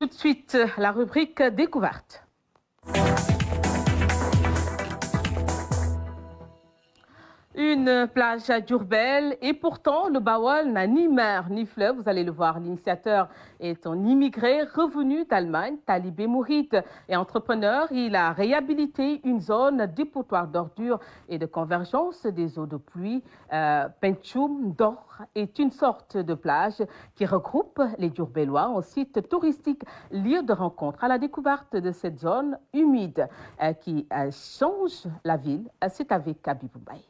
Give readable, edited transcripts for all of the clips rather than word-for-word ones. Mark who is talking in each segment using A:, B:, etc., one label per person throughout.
A: Tout de suite, la rubrique découverte. Une plage à Diourbel et pourtant le Bawol n'a ni mer ni fleuve, vous allez le voir. L'initiateur est un immigré revenu d'Allemagne, talibé mouride et entrepreneur. Il a réhabilité une zone dépotoir d'ordures et de convergence des eaux de pluie. Pencum d'Or est une sorte de plage qui regroupe les Diourbellois en site touristique, lieu de rencontre à la découverte de cette zone humide qui change la ville. C'est avec Abibou Baye.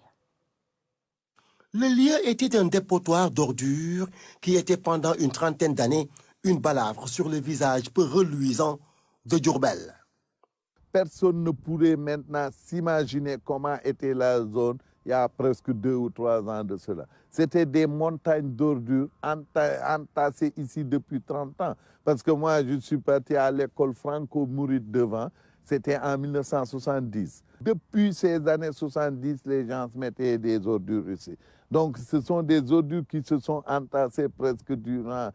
B: Le lieu était un dépotoir d'ordures qui était pendant une trentaine d'années une balafre sur le visage peu reluisant de Diourbel.
C: Personne ne pourrait maintenant s'imaginer comment était la zone il y a presque 2 ou 3 ans de cela. C'était des montagnes d'ordures entassées ici depuis 30 ans. Parce que moi, je suis parti à l'école franco-mouride devant, c'était en 1970. Depuis ces années 70, les gens mettaient des ordures ici. Donc, ce sont des ordures qui se sont entassées presque durant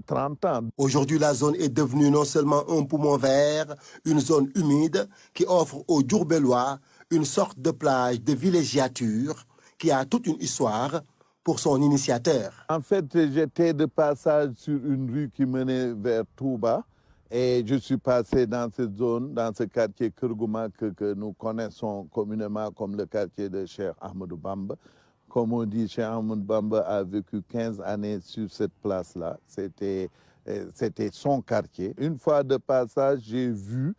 C: 30 ans.
B: Aujourd'hui, la zone est devenue non seulement un poumon vert, une zone humide qui offre aux Diourbellois une sorte de plage de villégiature qui a toute une histoire pour son initiateur.
C: En fait, j'étais de passage sur une rue qui menait vers Touba. Et je suis passé dans cette zone, dans ce quartier Kurgouma que nous connaissons communément comme le quartier de Cheikh Ahmadou Bamba. Comme on dit, Cheikh Ahmadou Bamba a vécu 15 années sur cette place-là. C'était son quartier. Une fois de passage, j'ai vu,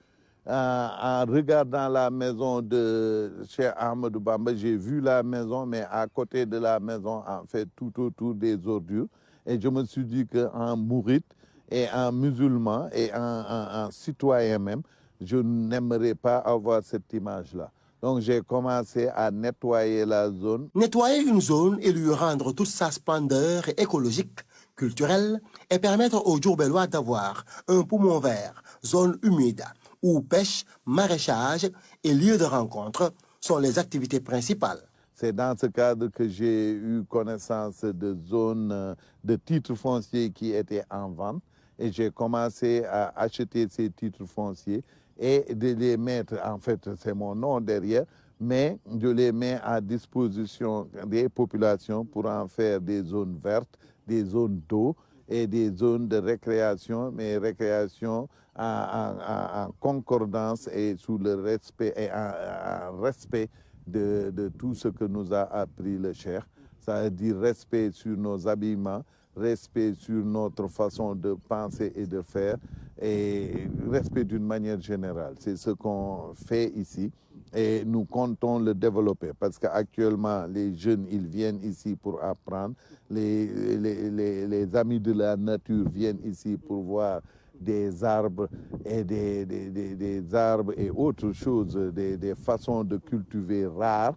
C: en regardant la maison de Cheikh Ahmadou Bamba, j'ai vu la maison, mais à côté de la maison, en fait, tout autour des ordures. Et je me suis dit qu'en mouride, et en musulman et en citoyen même, je n'aimerais pas avoir cette image-là. Donc j'ai commencé à nettoyer la zone.
B: Nettoyer une zone et lui rendre toute sa splendeur écologique, culturelle, et permettre aux Diourbellois d'avoir un poumon vert, zone humide, où pêche, maraîchage et lieux de rencontre sont les activités principales.
C: C'est dans ce cadre que j'ai eu connaissance de zones de titres fonciers qui étaient en vente. Et j'ai commencé à acheter ces titres fonciers et de les mettre, en fait, c'est mon nom derrière, mais je les mets à disposition des populations pour en faire des zones vertes, des zones d'eau et des zones de récréation, mais récréation en concordance et sous le respect et en respect de tout ce que nous a appris le Cheikh. Ça veut dire respect sur nos habillements, respect sur notre façon de penser et de faire, et respect d'une manière générale. C'est ce qu'on fait ici et nous comptons le développer parce qu'actuellement, les jeunes, ils viennent ici pour apprendre. Les amis de la nature viennent ici pour voir des arbres et des arbres et autres choses, des façons de cultiver rares.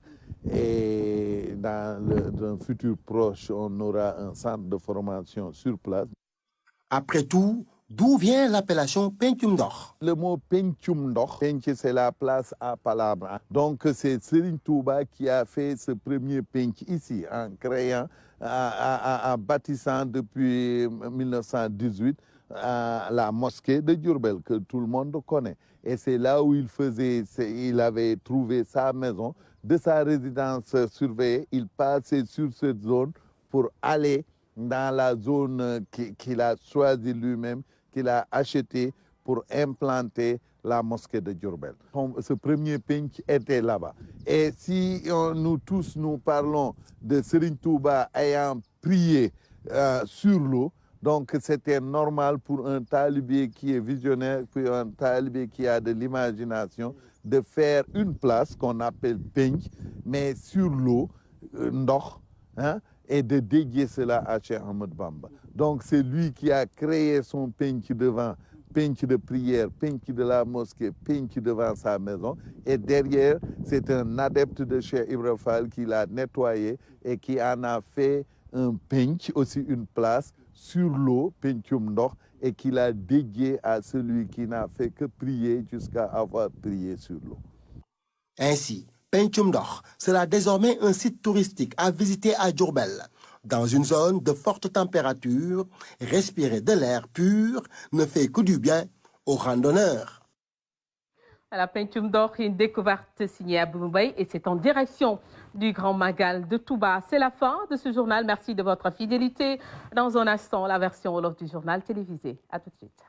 C: Et dans un futur proche, on aura un centre de formation sur place.
B: Après tout, d'où vient l'appellation Pencum d'Or?
C: Le mot Pencum d'Or, Penc, c'est la place à Palabra. Donc c'est Serigne Touba qui a fait ce premier Penc ici, en créant, en bâtissant depuis 1918 la mosquée de Diourbel, que tout le monde connaît. Et c'est là où il avait trouvé sa maison. De sa résidence surveillée, il passait sur cette zone pour aller dans la zone qu'il a choisie lui-même, qu'il a achetée pour implanter la mosquée de Diourbel. Ce premier penc était là-bas. Et si nous tous nous parlons de Serigne Touba ayant prié sur l'eau, donc c'était normal pour un talibé qui est visionnaire, pour un talibé qui a de l'imagination, de faire une place qu'on appelle penc, mais sur l'eau, ndokh, hein, et de dédier cela à Cheikh Ahmadou Bamba. Donc c'est lui qui a créé son penc devant, penc de prière, penc de la mosquée, penc devant sa maison. Et derrière, c'est un adepte de Cheikh Ibra Fall qui l'a nettoyé et qui en a fait un penc, aussi une place, sur l'eau, Pencum d'Or, et qu'il a dédié à celui qui n'a fait que prier jusqu'à avoir prié sur l'eau.
B: Ainsi, Pencum d'Or sera désormais un site touristique à visiter à Diourbel, Dans une zone de forte température, respirer de l'air pur ne fait que du bien aux randonneurs.
A: À la Pencum d'Or, une découverte signée à Mbaye et c'est en direction du Grand Magal de Touba. C'est la fin de ce journal. Merci de votre fidélité. Dans un instant, la version wolof du journal télévisé. À tout de suite.